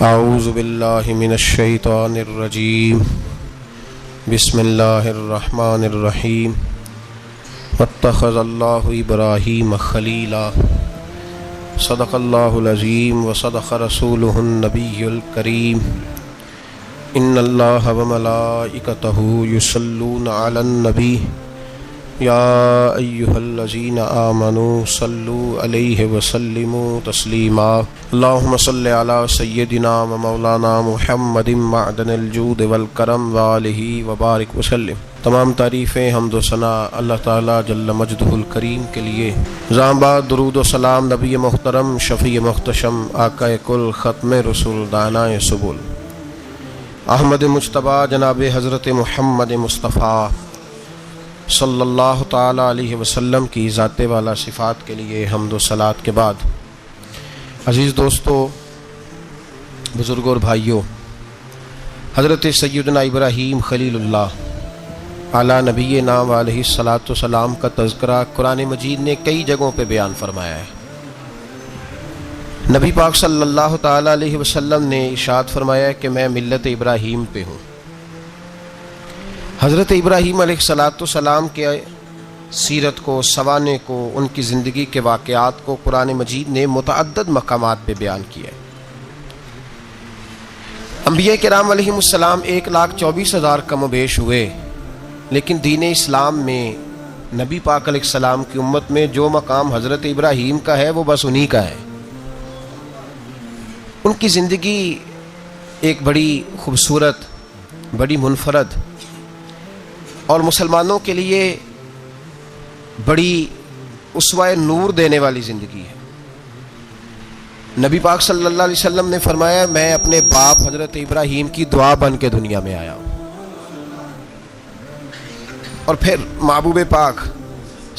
اعوذ باللہ من الشیطان الرجیم بسم اللہ الرحمن الرحیم واتخذ اللہ ابراہیم خلیلا صدق اللہ العظیم وصدق رسولہ النبی الکریم ان اللہ وملائکتہ یصلون علی النبی یا ایہا الذین آمنوا صلوا علیہ وسلموا تسلیما اللہم صلی علی سیدنا و مولانا محمد معدن الجود والکرم وآلہ وبارک وسلم۔ تمام تعریفیں حمد و ثنا اللہ تعالیٰ جل مجدہ الکریم کے لیے۔ بعد درود و سلام نبی محترم شفیع محتشم آقا کل ختم رسول دانائے سبل احمد مجتبیٰ جناب حضرت محمد مصطفیٰ صلی اللہ تعالیٰ علیہ وسلم کی ذات والا صفات کے لیے حمد و صلات کے بعد، عزیز دوستو، بزرگوں اور بھائیوں، حضرت سیدنا ابراہیم خلیل اللہ علی نبینا علیہ الصلاۃ والسلام کا تذکرہ قرآن مجید نے کئی جگہوں پہ بیان فرمایا ہے۔ نبی پاک صلی اللہ تعالیٰ علیہ وسلم نے ارشاد فرمایا ہے کہ میں ملت ابراہیم پہ ہوں۔ حضرت ابراہیم علیہ الصلاۃ والسلام کے سیرت کو، سوانے کو، ان کی زندگی کے واقعات کو قرآن مجید نے متعدد مقامات پہ بیان کیا ہے۔ انبیاء کرام علیہم السلام 1,24,000 کم و بیش ہوئے، لیکن دین اسلام میں نبی پاک علیہ السلام کی امت میں جو مقام حضرت ابراہیم کا ہے وہ بس انہی کا ہے۔ ان کی زندگی ایک بڑی خوبصورت، بڑی منفرد اور مسلمانوں کے لیے بڑی اسوہ نور دینے والی زندگی ہے۔ نبی پاک صلی اللہ علیہ وسلم نے فرمایا میں اپنے باپ حضرت ابراہیم کی دعا بن کے دنیا میں آیا ہوں۔ اور پھر محبوب پاک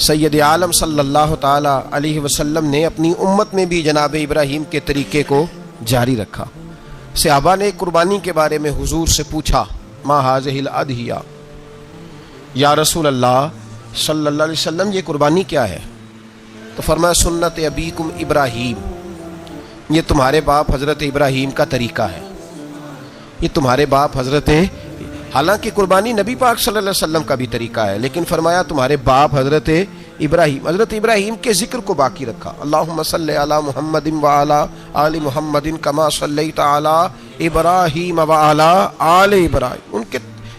سید عالم صلی اللہ تعالی علیہ وسلم نے اپنی امت میں بھی جناب ابراہیم کے طریقے کو جاری رکھا۔ صحابہ نے قربانی کے بارے میں حضور سے پوچھا ما ھذہ الاضحیہ، یا رسول اللہ صلی اللہ علیہ وسلم یہ قربانی کیا ہے؟ تو فرمایا سنت ابیکم ابراہیم، یہ تمہارے باپ حضرت ابراہیم کا طریقہ ہے، یہ تمہارے باپ حضرت، حالانکہ قربانی نبی پاک صلی اللہ علیہ وسلم کا بھی طریقہ ہے، لیکن فرمایا تمہارے باپ حضرت ابراہیم کے ذکر کو باقی رکھا۔ اللہم صلی علی محمد وعلی آل محمد کما صلیت علی ابراہیم وعلی آل ابراہیم،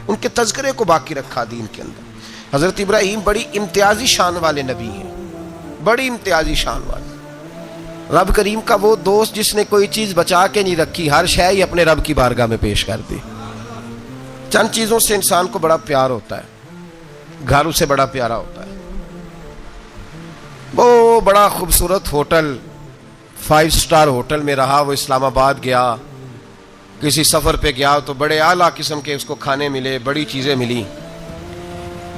ان کے تذکرے کو باقی رکھا دین کے اندر۔ حضرت ابراہیم بڑی امتیازی شان والے نبی ہیں، بڑی امتیازی شان والے۔ رب کریم کا وہ دوست جس نے کوئی چیز بچا کے نہیں رکھی، ہر شے ہی اپنے رب کی بارگاہ میں پیش کر دی۔ چند چیزوں سے انسان کو بڑا پیار ہوتا ہے، گھر اسے بڑا پیارا ہوتا ہے۔ وہ بڑا خوبصورت ہوٹل، 5 سٹار ہوٹل میں رہا، وہ اسلام آباد گیا، کسی سفر پہ گیا تو بڑے اعلیٰ قسم کے اس کو کھانے ملے، بڑی چیزیں ملی،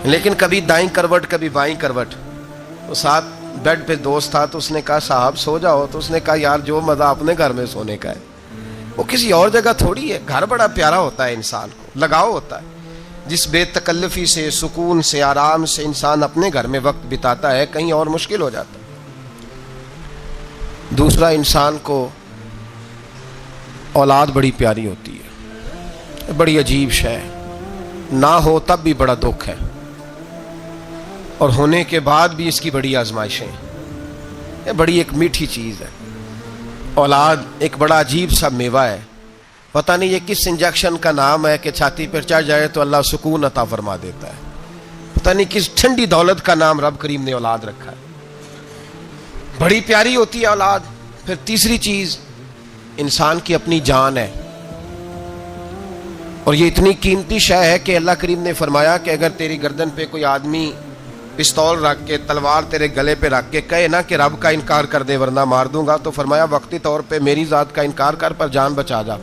لیکن کبھی دائیں کروٹ کبھی بائیں کروٹ۔ تو ساتھ بیڈ پہ دوست تھا تو اس نے کہا صاحب سو جاؤ، تو اس نے کہا یار جو مزہ اپنے گھر میں سونے کا ہے وہ کسی اور جگہ تھوڑی ہے۔ گھر بڑا پیارا ہوتا ہے، انسان کو لگاؤ ہوتا ہے، جس بے تکلفی سے، سکون سے، آرام سے انسان اپنے گھر میں وقت بتاتا ہے کہیں اور مشکل ہو جاتا ہے۔ دوسرا، انسان کو اولاد بڑی پیاری ہوتی ہے، بڑی عجیب شے، نہ ہو تب بھی بڑا دکھ ہے، اور ہونے کے بعد بھی اس کی بڑی آزمائشیں، یہ بڑی ایک میٹھی چیز ہے۔ اولاد ایک بڑا عجیب سا میوہ ہے، پتہ نہیں یہ کس انجیکشن کا نام ہے کہ چھاتی پر چڑھ جائے تو اللہ سکون عطا فرما دیتا ہے، پتہ نہیں کس ٹھنڈی دولت کا نام رب کریم نے اولاد رکھا ہے، بڑی پیاری ہوتی ہے اولاد۔ پھر تیسری چیز انسان کی اپنی جان ہے، اور یہ اتنی قیمتی شے ہے کہ اللہ کریم نے فرمایا کہ اگر تیری گردن پہ کوئی آدمی پستول رکھ کے، تلوار تیرے گلے پہ رکھ کے کہے نا کہ رب کا انکار کر دے ورنہ مار دوں گا، تو فرمایا وقتی طور پہ میری ذات کا انکار کر پر جان بچا جا۔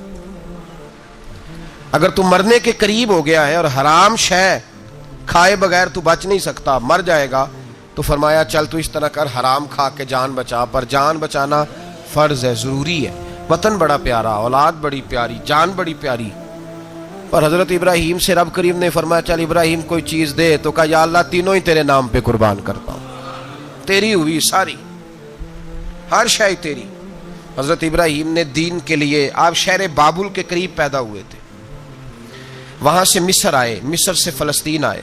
اگر تو مرنے کے قریب ہو گیا ہے اور حرام شے کھائے بغیر تو بچ نہیں سکتا، مر جائے گا، تو فرمایا چل تو اس طرح کر حرام کھا کے جان بچا، پر جان بچانا فرض ہے، ضروری ہے۔ وطن بڑا پیارا، اولاد بڑی پیاری، جان بڑی پیاری، پر حضرت ابراہیم سے رب کریم نے فرمایا چل ابراہیم کوئی چیز دے، تو کہا یا اللہ تینوں ہی تیرے نام پہ قربان کرتا ہوں، تیری ہوئی ساری، ہر شے تیری۔ حضرت ابراہیم نے دین کے لیے، آپ شہر بابل کے قریب پیدا ہوئے تھے، وہاں سے مصر آئے، مصر سے فلسطین آئے،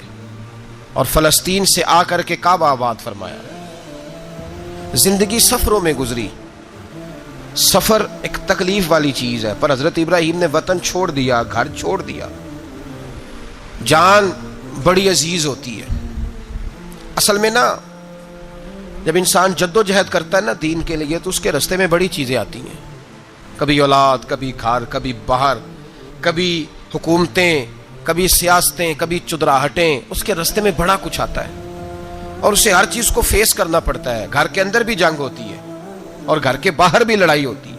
اور فلسطین سے آ کر کے کعبہ آباد فرمایا۔ زندگی سفروں میں گزری، سفر ایک تکلیف والی چیز ہے، پر حضرت ابراہیم نے وطن چھوڑ دیا، گھر چھوڑ دیا۔ جان بڑی عزیز ہوتی ہے اصل میں نا، جب انسان جد و جہد کرتا ہے نا دین کے لیے، تو اس کے راستے میں بڑی چیزیں آتی ہیں، کبھی اولاد، کبھی گھر، کبھی باہر، کبھی حکومتیں، کبھی سیاستیں، کبھی چدراہٹیں، اس کے راستے میں بڑا کچھ آتا ہے اور اسے ہر چیز کو فیس کرنا پڑتا ہے۔ گھر کے اندر بھی جنگ ہوتی ہے اور گھر کے باہر بھی لڑائی ہوتی ہے،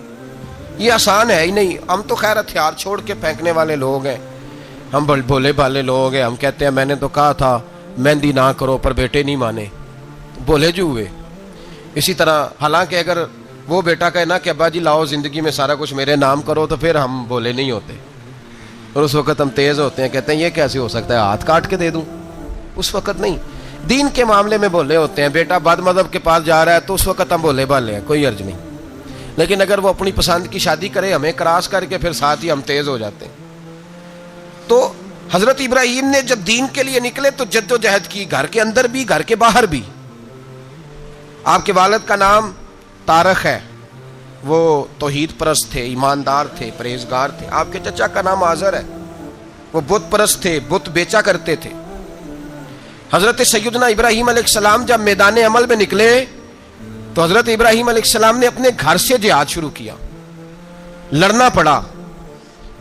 یہ آسان ہے ہی نہیں۔ ہم تو خیر ہتھیار چھوڑ کے پھینکنے والے لوگ ہیں، ہم بھولے بھالے لوگ ہیں، ہم کہتے ہیں میں نے تو کہا تھا مہندی نہ کرو، پر بیٹے نہیں مانے، بولے جو ہوئے۔ اسی طرح حالانکہ اگر وہ بیٹا کہے نا کہ ابا جی لاؤ زندگی میں سارا کچھ میرے نام کرو، تو پھر ہم بولے نہیں ہوتے، اور اس وقت ہم تیز ہوتے ہیں، کہتے ہیں یہ کیسے ہو سکتا ہے، ہاتھ کاٹ کے دے دوں۔ اس وقت نہیں، دین کے معاملے میں بولے ہوتے ہیں، بیٹا بد مذہب کے پاس جا رہا ہے تو اس وقت ہم بولے بھالے ہیں، کوئی عرض نہیں۔ لیکن اگر وہ اپنی پسند کی شادی کرے ہمیں کراس کر کے، پھر ساتھ ہی ہم تیز ہو جاتے ہیں۔ تو حضرت ابراہیم نے جب دین کے لیے نکلے تو جد و جہد کی، گھر کے اندر بھی گھر کے باہر بھی۔ آپ کے والد کا نام طارق ہے، وہ توحید پرست تھے، ایماندار تھے، پرہیزگار تھے۔ آپ کے چچا کا نام آزر ہے، وہ بت پرست تھے، بت بیچا کرتے تھے۔ حضرت سیدنا ابراہیم علیہ السلام جب میدان عمل میں نکلے تو حضرت ابراہیم علیہ السلام نے اپنے گھر سے جہاد شروع کیا، لڑنا پڑا۔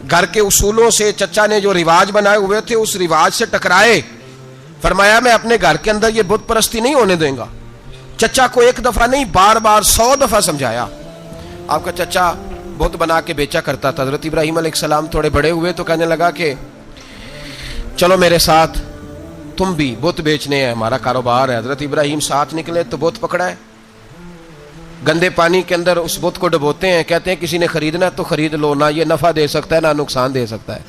گھر کے اصولوں سے چچا نے جو رواج بنائے ہوئے تھے اس رواج سے ٹکرائے، فرمایا میں اپنے گھر کے اندر یہ بت پرستی نہیں ہونے دیں گا۔ چچا کو ایک دفعہ نہیں بار بار 100 دفعہ سمجھایا۔ آپ کا چچا بت بنا کے بیچا کرتا تھا۔ حضرت ابراہیم علیہ السلام تھوڑے بڑے ہوئے تو کہنے لگا کہ چلو میرے ساتھ، تم بھی بت بیچنے ہیں، ہمارا کاروبار ہے۔ حضرت ابراہیم ساتھ نکلے تو بت پکڑا ہے، گندے پانی کے اندر اس بت کو ڈبوتے ہیں، کہتے ہیں کسی نے خریدنا تو خرید لو، نہ یہ نفع دے سکتا ہے نہ نقصان دے سکتا ہے،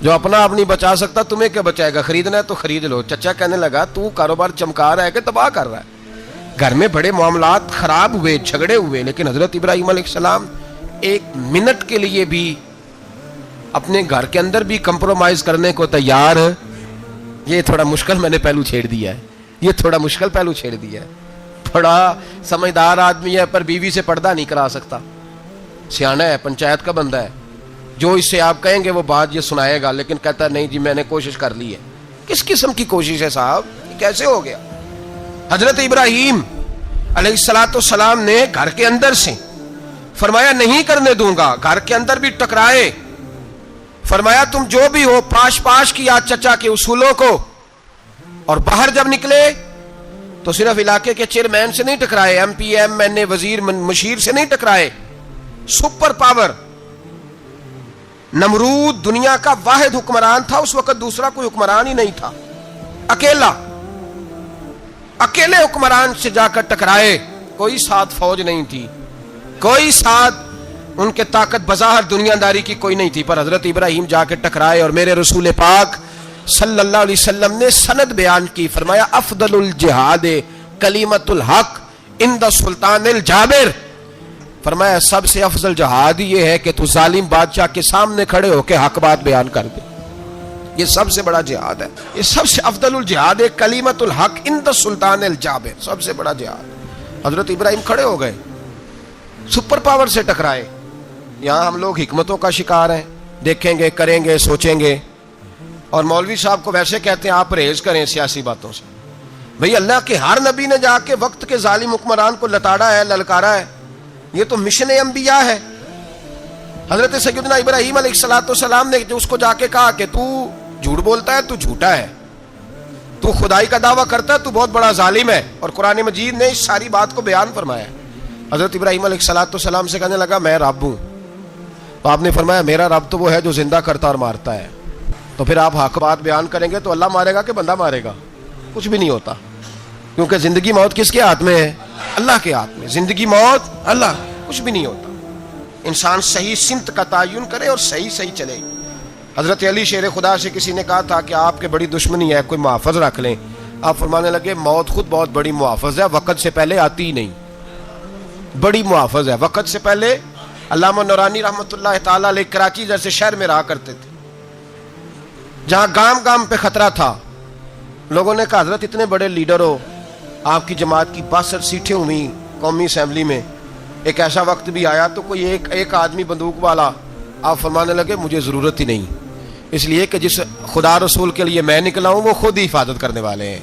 جو اپنا آپ نہیں بچا سکتا تمہیں کیا بچائے گا، خریدنا ہے تو خرید لو۔ چچا کہنے لگا تو کاروبار چمکا رہا ہے کہ تباہ کر رہا ہے۔ گھر میں بڑے معاملات خراب ہوئے، جھگڑے ہوئے، لیکن حضرت ابراہیم علیہ السلام ایک منٹ کے لیے بھی اپنے گھر کے اندر بھی کمپرومائز کرنے کو تیار۔ یہ تھوڑا مشکل میں نے پہلو چھیڑ دیا ہے، یہ تھوڑا مشکل پہلو چھیڑ دیا ہے۔ بڑا سمجھدار آدمی ہے پر بیوی سے پردہ نہیں کرا سکتا، سیانا ہے، پنچایت کا بندہ ہے، جو اس سے آپ کہیں گے وہ بات یہ سنائے گا، لیکن کہتا ہے نہیں جی میں نے کوشش کر لی ہے۔ کس قسم کی کوشش ہے صاحب، یہ کیسے ہو گیا؟ حضرت ابراہیم علیہ السلام نے گھر کے اندر سے فرمایا نہیں کرنے دوں گا، گھر کے اندر بھی ٹکرائے، فرمایا تم جو بھی ہو پاش کیا چچا کے اصولوں کو، اور باہر جب نکلے تو صرف علاقے کے چیئرمین سے نہیں ٹکرائے، ایم پی ایم این اے وزیر مشیر سے نہیں ٹکرائے، سپر پاور نمرود دنیا کا واحد حکمران تھا اس وقت، دوسرا کوئی حکمران ہی نہیں تھا، اکیلے حکمران سے جا کر ٹکرائے، کوئی ساتھ فوج نہیں تھی، کوئی ساتھ ان کے طاقت بظاہر دنیا داری کی کوئی نہیں تھی، پر حضرت ابراہیم جا کے ٹکرائے، اور میرے رسول پاک صلی اللہ علیہ وسلم نے سند بیان کی، فرمایا افضل الجہاد کلمۃ الحق عند سلطان الجابر، فرمایا سب سے افضل جہاد یہ ہے کہ تو ظالم بادشاہ کے سامنے کھڑے ہو کے حق بات بیان کر دے، یہ سب سے بڑا جہاد ہے، یہ سب سے افضل الجہاد ہے کلمۃ الحق عند سلطان الجابر، سب سے بڑا جہاد۔ حضرت ابراہیم کھڑے ہو گئے، سپر پاور سے ٹکرائے۔ یہاں ہم لوگ حکمتوں کا شکار ہیں، دیکھیں گے، کریں گے، سوچیں گے، اور مولوی صاحب کو ویسے کہتے ہیں آپ پرہیز کریں سیاسی باتوں سے۔ بھئی اللہ کے ہر نبی نے جا کے وقت کے ظالم حکمران کو لتاڑا ہے، للکارا ہے، یہ تو مشن انبیاء ہے۔ حضرت سیدنا ابراہیم علیہ السلام نے جو اس کو جا کے کہا کہ تو جھوٹ بولتا ہے، تو جھوٹا ہے، تو خدائی کا دعویٰ کرتا ہے، تو بہت بڑا ظالم ہے، اور قرآن مجید نے اس ساری بات کو بیان فرمایا ہے۔ حضرت ابراہیم علیہ السلام سے کہنے لگا میں رب ہوں، تو آپ نے فرمایا میرا رب تو وہ ہے جو زندہ کرتا اور مارتا ہے، تو پھر آپ حق بات بیان کریں گے تو اللہ مارے گا کہ بندہ مارے گا؟ کچھ بھی نہیں ہوتا، کیونکہ زندگی موت کس کے ہاتھ میں ہے؟ اللہ کے ہاتھ میں، زندگی موت اللہ، کچھ بھی نہیں ہوتا۔ انسان صحیح سمت کا تعین کرے اور صحیح چلے۔ حضرت علی شیر خدا سے کسی نے کہا تھا کہ آپ کے بڑی دشمنی ہے، کوئی محافظ رکھ لیں، آپ فرمانے لگے موت خود بہت بڑی محافظ ہے، وقت سے پہلے آتی ہی نہیں، بڑی محافظ ہے. وقت سے پہلے علامہ نورانی رحمۃ اللہ تعالیٰ علیہ کراچی جیسے شہر میں رہا کرتے تھے جہاں گام گام پہ خطرہ تھا. لوگوں نے کہا حضرت اتنے بڑے لیڈر ہو, آپ کی جماعت کی 62 سیٹیں ہوئی قومی اسمبلی میں, ایک ایسا وقت بھی آیا تو کوئی ایک آدمی بندوق والا. آپ فرمانے لگے مجھے ضرورت ہی نہیں, اس لیے کہ جس خدا رسول کے لیے میں نکلا ہوں وہ خود ہی حفاظت کرنے والے ہیں,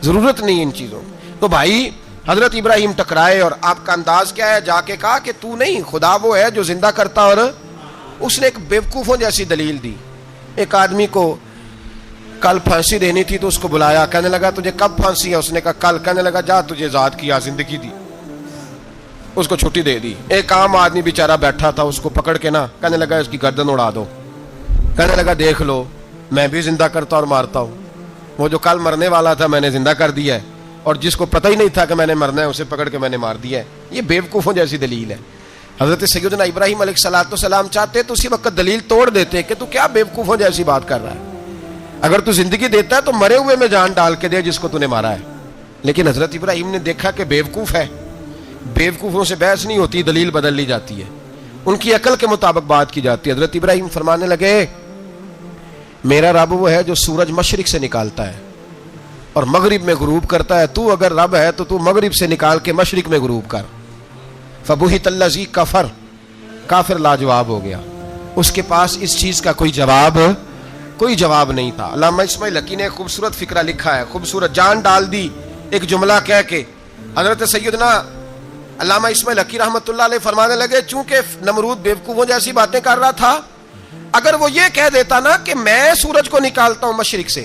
ضرورت نہیں ان چیزوں. تو بھائی حضرت ابراہیم ٹکرائے اور آپ کا انداز کیا ہے؟ جا کے کہا کہ تو نہیں, خدا وہ ہے جو زندہ کرتا. اور اس نے ایک بیوقوفوں جیسی دلیل دی. ایک آدمی کو کل پھانسی دینی تھی تو اس کو بلایا, کہنے لگا تجھے کب پھانسی ہے؟ اس نے کہا کل. کہنے لگا جا تجھے ذات کیا زندگی دی, اس کو چھٹی دے دی. ایک عام آدمی بیچارہ بیٹھا تھا, اس کو پکڑ کے نا کہنے لگا اس کی گردن اڑا دو. کہنے لگا دیکھ لو میں بھی زندہ کرتا اور مارتا ہوں, وہ جو کل مرنے والا تھا میں نے زندہ کر دیا ہے, اور جس کو پتہ ہی نہیں تھا کہ میں نے مرنا ہے اسے پکڑ کے میں نے مار دیا ہے. یہ بیوقوفوں جیسی دلیل ہے. حضرت سیدنا ابراہیم علیہ السلام چاہتے تو اسی وقت دلیل توڑ دیتے کہ تو کیا بیوقوفوں جیسی بات کر رہا ہے, اگر تو زندگی دیتا ہے تو مرے ہوئے میں جان ڈال کے دے جس کو تو نے مارا ہے. لیکن حضرت ابراہیم نے دیکھا کہ بیوقوف ہے, بیوقوفوں سے بحث نہیں ہوتی, دلیل بدل لی جاتی ہے, ان کی عقل کے مطابق بات کی جاتی ہے. حضرت ابراہیم فرمانے لگے میرا رب وہ ہے جو سورج مشرق سے نکالتا ہے اور مغرب میں غروب کرتا ہے. تو اگر رب ہے تو تو مغرب سے نکال کے مشرق میں غروب کر. فبہت الذی کفر, کافر لاجواب ہو گیا, اس کے پاس اس چیز کا کوئی جواب نہیں تھا. علامہ اسماعیل حقی نے خوبصورت فقرہ لکھا ہے, خوبصورت جان ڈال دی ایک جملہ کہہ کے. حضرت سیدنا علامہ اسماعیل حقی رحمۃ اللہ علیہ فرمانے لگے چونکہ نمرود بیوقوفوں جیسی باتیں کر رہا تھا, اگر وہ یہ کہہ دیتا نا کہ میں سورج کو نکالتا ہوں مشرق سے,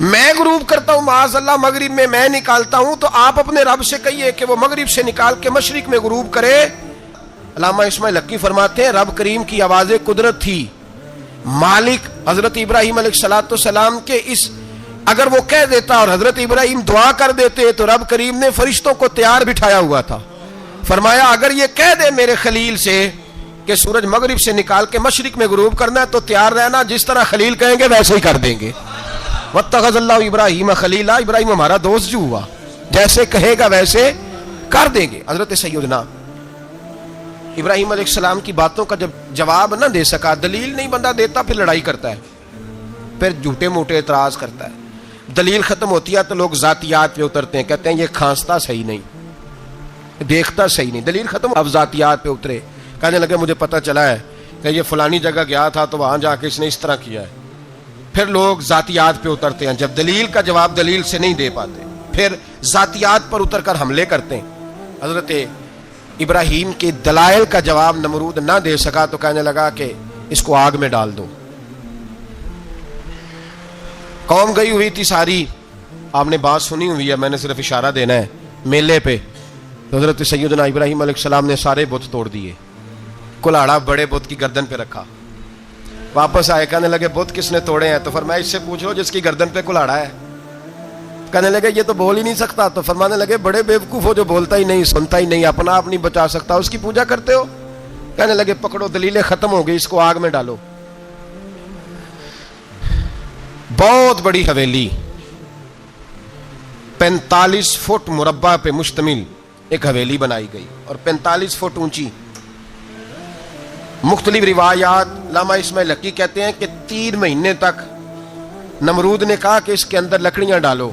میں غروب کرتا ہوں معاذ اللہ مغرب میں نکالتا ہوں, تو آپ اپنے رب سے کہیے کہ وہ مغرب سے نکال کے مشرق میں غروب کرے. علامہ اسماعیل حقی فرماتے ہیں رب کریم کی آواز قدرت تھی, مالک حضرت ابراہیم علیہ السلام کے اس, اگر وہ کہہ دیتا اور حضرت ابراہیم دعا کر دیتے تو رب کریم نے فرشتوں کو تیار بٹھایا ہوا تھا. فرمایا اگر یہ کہہ دے میرے خلیل سے کہ سورج مغرب سے نکال کے مشرق میں غروب کرنا ہے تو تیار رہنا, جس طرح خلیل کہیں گے ویسے ہی کر دیں گے. واتخذ اللہ ابراہیم خلیلا, ابراہیم ہمارا دوست جو ہوا, جیسے کہے گا ویسے کر دیں گے. حضرت سیدنا ابراہیم علیہ السلام کی باتوں کا جب جواب نہ دے سکا, دلیل نہیں بندہ دیتا, پھر لڑائی کرتا ہے, پھر جھوٹے موٹے اعتراض کرتا ہے. دلیل ختم ہوتی ہے تو لوگ ذاتیات پہ اترتے ہیں, کہتے ہیں یہ کھانستا صحیح نہیں, دیکھتا صحیح نہیں. دلیل ختم, اب ذاتیات پہ اترے, کہنے لگے مجھے پتہ چلا ہے کہ یہ فلانی جگہ گیا تھا تو وہاں جا کے اس نے اس طرح کیا ہے. پھر لوگ ذاتیات پہ اترتے ہیں, جب دلیل کا جواب دلیل سے نہیں دے پاتے پھر ذاتیات پر اتر کر حملے کرتے ہیں. حضرت ابراہیم کے دلائل کا جواب نمرود نہ دے سکا تو کہنے لگا کہ اس کو آگ میں ڈال دو. قوم گئی ہوئی تھی ساری, آپ نے بات سنی ہوئی ہے, میں نے صرف اشارہ دینا ہے, میلے پہ تو حضرت سیدنا ابراہیم علیہ السلام نے سارے بت توڑ دیے, کلاڑا بڑے بت کی گردن پہ رکھا. واپس آئے, کہنے لگے بت کس نے توڑے ہیں؟ تو فرمایا اس سے پوچھ لو جس کی گردن پہ کلاڑا ہے. کہنے لگے یہ تو بول ہی نہیں سکتا. تو فرمانے لگے بڑے بیوقوف ہو جو بولتا ہی نہیں, سنتا ہی نہیں, اپنا آپ نہیں بچا سکتا, اس کی پوجا کرتے ہو. کہنے لگے پکڑو, دلیلیں ختم ہو گئی, اس کو آگ میں ڈالو. بہت بڑی حویلی 45 فٹ مربع پہ مشتمل ایک حویلی بنائی گئی اور 45 فٹ اونچی. مختلف روایات, علامہ اسماعیل حقی کہتے ہیں کہ 3 مہینے تک نمرود نے کہا کہ اس کے اندر لکڑیاں ڈالو.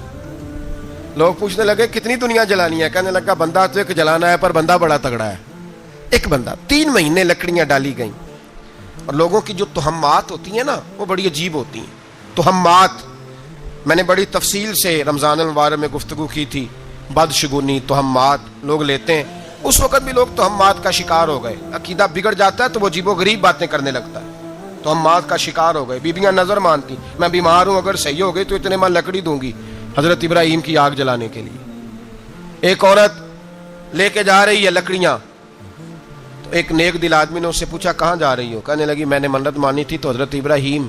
لوگ پوچھنے لگے کتنی دنیا جلانی ہے؟ کہنے لگا بندہ تو ایک جلانا ہے, پر بندہ بڑا تگڑا ہے, ایک بندہ. 3 مہینے لکڑیاں ڈالی گئیں. اور لوگوں کی جو تہمات ہوتی ہیں نا وہ بڑی عجیب ہوتی ہیں. تہمات میں نے بڑی تفصیل سے رمضان المبارک میں گفتگو کی تھی. بدشگونی, تہمات لوگ لیتے ہیں. اس وقت بھی لوگ تہمات کا شکار ہو گئے. عقیدہ بگڑ جاتا ہے تو وہ عجیب و غریب باتیں کرنے لگتا ہے. تہمات کا شکار ہو گئے. بیویاں نظر مانتی, میں بیمار ہوں, اگر صحیح ہو گئی تو اتنے میں لکڑی دوں گی حضرت ابراہیم کی آگ جلانے کے لیے. ایک عورت لے کے جا رہی ہے لکڑیاں, تو ایک نیک دل آدمی نے اس سے پوچھا کہاں جا رہی ہو؟ کہنے لگی میں نے منت مانی تھی تو حضرت ابراہیم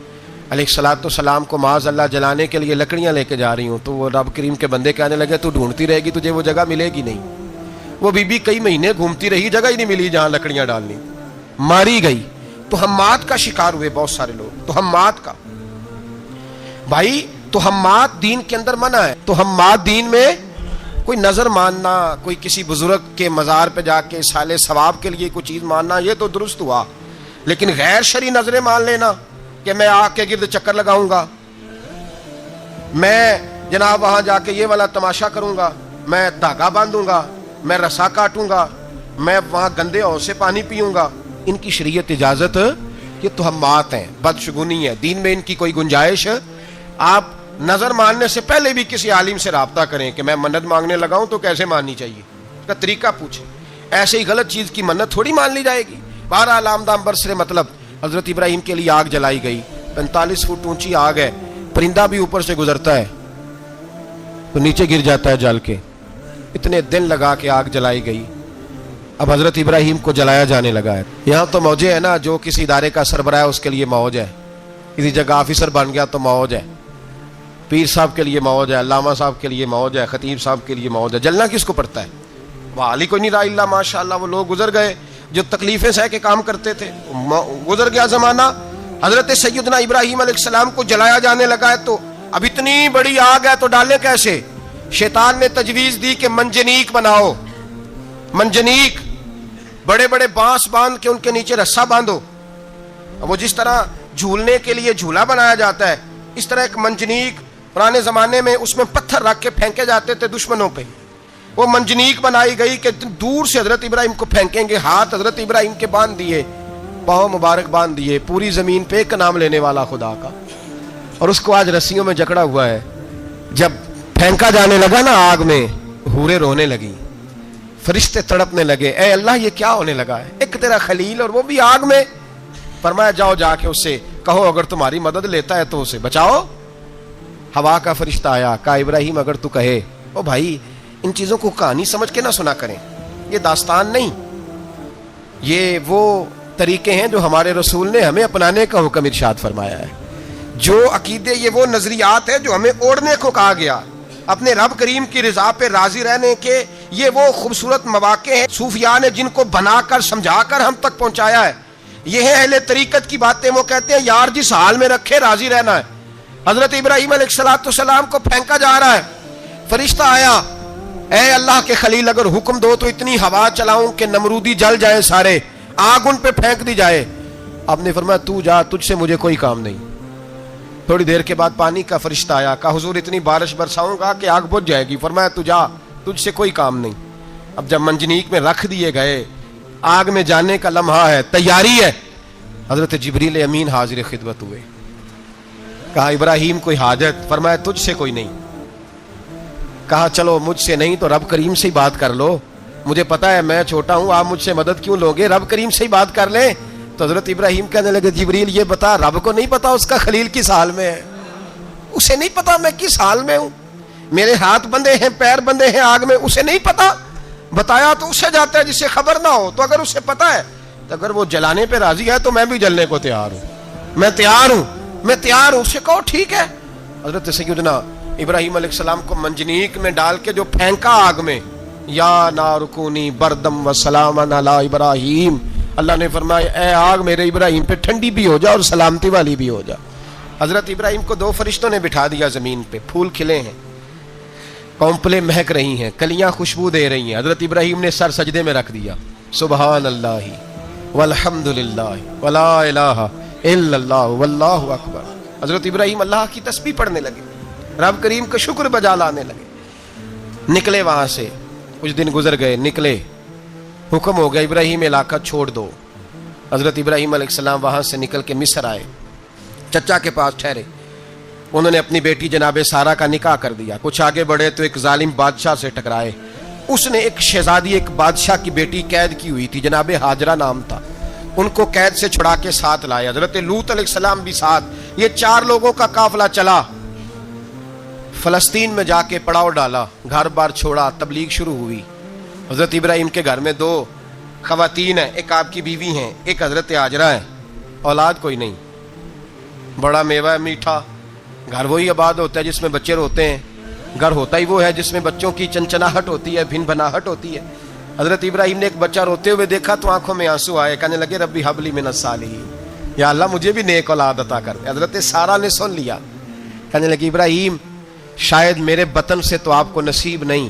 علیہ السلام کو معاذ اللہ جلانے کے لیے لکڑیاں لے کے جا رہی ہوں. تو وہ رب کریم کے بندے کہنے لگے تو ڈھونڈتی رہے گی, تجھے وہ جگہ ملے گی نہیں. وہ بی بی کئی مہینے گھومتی رہی, جگہ ہی نہیں ملی جہاں لکڑیاں ڈالنی, ماری گئی. تہمات کا شکار ہوئے بہت سارے لوگ. تہمات کا بھائی, تہمات دین کے اندر منع ہے, تہمات دین میں کوئی نظر ماننا، کوئی کسی بزرگ کے مزار پہ جا کے سال ثواب کے لیے کوئی چیز ماننا، یہ تو درست ہوا، لیکن غیر شرعی نظریں مان لینا کہ میں آگ کے گرد چکر لگاؤں گا، میں جناب وہاں جا کے یہ والا تماشا کروں گا، میں دھاگا باندھوں گا، میں رسا کاٹوں گا، میں وہاں گندے حوض سے پانی پیوں گا، ان کی شریعت اجازت، یہ توہمات ہیں، بدشگونی ہے، دین میں ان کی کوئی گنجائش۔ آپ نظر ماننے سے پہلے بھی کسی عالم سے رابطہ کریں کہ میں منت مانگنے لگاؤں تو کیسے ماننی چاہیے، اس کا طریقہ پوچھیں، ایسے ہی غلط چیز کی منت تھوڑی مان لی جائے گی۔ بہرحال آمدام برسر مطلب حضرت ابراہیم کے لیے آگ جلائی گئی، 45 فٹ اونچی آگ ہے، پرندہ بھی اوپر سے گزرتا ہے تو نیچے گر جاتا ہے جل کے، اتنے دن لگا کے آگ جلائی گئی۔ اب حضرت ابراہیم کو جلایا جانے لگا ہے۔ یہاں تو موجیں ہے نا، جو کسی ادارے کا سربراہ ہے اس کے لیے موج ہے، کسی جگہ آفیسر بن گیا تو موج ہے، پیر صاحب کے لیے موج ہے، علامہ صاحب کے لیے موج ہے، خطیب صاحب کے لیے موج ہے۔ جلنا کس کو پڑتا ہے؟ وہاں کوئی نہیں رہا اللہ ماشاءاللہ، وہ لوگ گزر گئے جو تکلیفیں سہ کے کام کرتے تھے، گزر گیا زمانہ۔ حضرت سیدنا ابراہیم علیہ السلام کو جلایا جانے لگا ہے تو اب اتنی بڑی آگ ہے تو ڈالے کیسے؟ شیطان نے تجویز دی کہ منجنیق بناؤ، منجنیق، بڑے بڑے بانس باندھ کے ان کے نیچے رسا باندھو، وہ جس طرح جھولنے کے لیے جھولا بنایا جاتا ہے اس طرح ایک منجنیق پرانے زمانے میں اس میں پتھر رکھ کے پھینکے جاتے تھے دشمنوں پہ، وہ منجنیق بنائی گئی کہ دور سے حضرت ابراہیم کو پھینکیں گے، ہاتھ حضرت ابراہیم کے باندھ دیے، پاؤں مبارک باندھ دیے، پوری زمین پہ ایک نام لینے والا خدا کا، اور اس کو آج رسیوں میں جکڑا ہوا ہے۔ جب پھینکا جانے لگا نا آگ میں، حوریں رونے لگی، فرشتے تڑپنے لگے، اے اللہ یہ کیا ہونے لگا ہے، ایک تیرا خلیل اور وہ بھی آگ میں۔ فرمایا جاؤ جا کے اس سے کہو اگر تمہاری مدد لیتا ہے تو اسے بچاؤ۔ ہوا کا فرشتہ آیا، کہا ابراہیم اگر تو کہے، او بھائی ان چیزوں کو کہانی سمجھ کے نہ سنا کریں، یہ داستان نہیں، یہ وہ طریقے ہیں جو ہمارے رسول نے ہمیں اپنانے کا حکم ارشاد فرمایا ہے، جو عقیدے، یہ وہ نظریات ہیں جو ہمیں اوڑھنے کو کہا گیا، اپنے رب کریم کی رضا پہ راضی رہنے کے یہ وہ خوبصورت مواقع ہیں صوفیاء نے جن کو بنا کر سمجھا کر ہم تک پہنچایا ہے۔ یہ ہے اہل طریقت کی باتیں، وہ کہتے ہیں یار جس حال میں رکھے راضی رہنا ہے۔ حضرت ابراہیم علیہ السلام کو پھینکا جا رہا ہے، فرشتہ آیا، اے اللہ کے خلیل اگر حکم دو تو اتنی ہوا چلاؤں کہ نمرودی جل جائے سارے، آگ ان پہ پھینک دی جائے۔ آپ نے فرمایا تو جا، تجھ سے مجھے کوئی کام نہیں۔ تھوڑی دیر کے بعد پانی کا فرشتہ آیا، کہا حضور اتنی بارش برساؤں گا کہ آگ بجھ جائے گی۔ فرمایا تو جا، تجھ سے کوئی کام نہیں۔ اب جب منجنیق میں رکھ دیے گئے، آگ میں جانے کا لمحہ ہے، تیاری ہے، حضرت جبریل امین حاضر خدمت ہوئے، کہا ابراہیم کوئی حاجت؟ فرمایا تجھ سے کوئی نہیں۔ کہا چلو مجھ سے نہیں تو رب کریم سے ہی بات کر لو، مجھے پتا ہے میں چھوٹا ہوں، آپ مجھ سے مدد کیوں لوگے، رب کریم سے ہی بات کر لیں۔ تو حضرت ابراہیم کہنے لگے جبریل یہ بتا، رب کو نہیں پتا اس کا خلیل کس حال میں ہے، اسے نہیں پتا میں کس حال میں ہوں، میرے ہاتھ بندھے ہیں، پیر بندھے ہیں آگ میں، اسے نہیں پتا، بتایا تو اسے جاتا ہے جسے خبر نہ ہو، تو اگر اسے پتا ہے تو اگر وہ جلانے پہ راضی ہے تو میں بھی جلنے کو تیار ہوں، میں تیار ہوں، میں تیار ہوں، اسے کہو ٹھیک ہے۔ حضرت سیدنا ابراہیم علیہ السلام کو منجنیق میں ڈال کے جو پھینکا آگ میں، یا نار کونی بردم و سلاما علی ابراہیم، اللہ نے فرمایا اے آگ میرے ابراہیم پہ ٹھنڈی بھی ہو جا اور سلامتی والی بھی ہو جا۔ حضرت ابراہیم کو 2 فرشتوں نے بٹھا دیا زمین پہ، پھول کھلے ہیں، کونپلیں مہک رہی ہیں، کلیاں خوشبو دے رہی ہیں، حضرت ابراہیم نے سر سجدے میں رکھ دیا، سبحان اللہ والحمد للہ ولا الہ الا اللہ واللہ اکبر۔ حضرت ابراہیم اللہ کی تسبیح پڑھنے لگے، رب کریم کا شکر بجا لانے لگے، نکلے وہاں سے، کچھ دن گزر گئے، نکلے، حکم ہو گیا ابراہیم علاقہ چھوڑ دو۔ حضرت ابراہیم علیہ السلام وہاں سے نکل کے مصر آئے، چچا کے پاس ٹھہرے، انہوں نے اپنی بیٹی جناب سارہ کا نکاح کر دیا۔ کچھ آگے بڑھے تو ایک ظالم بادشاہ سے ٹکرائے، اس نے ایک شہزادی، ایک بادشاہ کی بیٹی قید کی ہوئی تھی، جناب ہاجرہ نام تھا، ان کو قید سے چھڑا کے ساتھ لائے، حضرت لوط علیہ السلام بھی ساتھ، یہ 4 لوگوں کا قافلہ چلا، فلسطین میں جا کے پڑاؤ ڈالا، گھر بار چھوڑا، تبلیغ شروع ہوئی۔ حضرت ابراہیم کے گھر میں 2 خواتین ہیں، ایک آپ کی بیوی ہیں، ایک حضرت ہاجرہ ہیں، اولاد کوئی نہیں، بڑا میوہ میٹھا، گھر وہی آباد ہوتا ہے جس میں بچے روتے ہیں، گھر ہوتا ہی وہ ہے جس میں بچوں کی چنچناہٹ ہوتی ہے، بھن بھناہٹ ہوتی ہے۔ حضرت ابراہیم نے ایک بچہ روتے ہوئے دیکھا تو آنکھوں میں آنسو آئے، کہنے لگے ربی حب لی من الصالحین، یا اللہ مجھے بھی نیک اولاد عطا کر دے۔ حضرت سارہ نے سن لیا، کہنے لگی ابراہیم شاید میرے بطن سے تو آپ کو نصیب نہیں،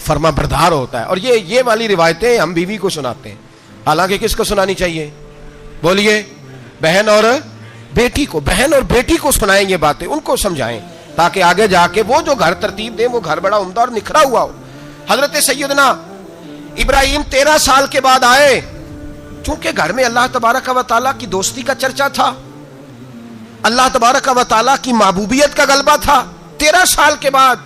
فرما بردار ہوتا ہے. اور یہ والی روایتیں ہم بیوی کو سناتے ہیں، حالانکہ کس کو سنانی چاہیے؟ بولیے. بہن اور بیٹی کو. بہن اور بیٹی کو سنائیں یہ باتیں، ان کو سمجھائیں، تاکہ آگے جا کے وہ جو گھر ترتیب دیں وہ گھر بڑا عمدہ اور نکھرا ہوا ہو. حضرت سیدنا ابراہیم 13 سال کے بعد آئے، چونکہ گھر میں اللہ تبارک و تعالیٰ کی دوستی کا چرچا تھا، اللہ تبارک و تعالیٰ کی محبوبیت کا غلبہ تھا. 13 سال کے بعد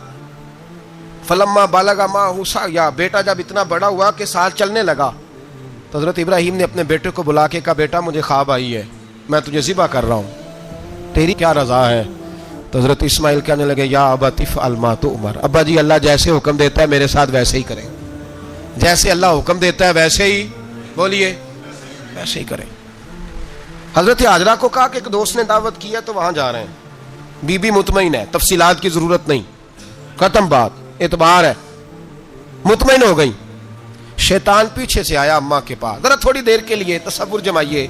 فلما بالغ معہ السعی، بیٹا جب اتنا بڑا ہوا کہ سال چلنے لگا، تو حضرت ابراہیم نے اپنے بیٹے کو بلا کے کہا بیٹا مجھے خواب آئی ہے، میں تجھے ذبح کر رہا ہوں، تیری کیا رضا ہے؟ تو حضرت اسماعیل کہنے لگے یا ابت افعل ما تؤمر، ابا جی اللہ جیسے حکم دیتا ہے میرے ساتھ ویسے ہی کریں، جیسے اللہ حکم دیتا ہے ویسے ہی، بولیے، ویسے ہی کریں. حضرت حاجرہ کو کہا کہ ایک دوست نے دعوت کی ہے تو وہاں جا رہے ہیں. بی بی مطمئن ہے، تفصیلات کی ضرورت نہیں، ختم بات، اعتبار ہے، مطمئن ہو گئی. شیطان پیچھے سے آیا اماں کے پاس. ذرا تھوڑی دیر کے لیے تصور جمائیے،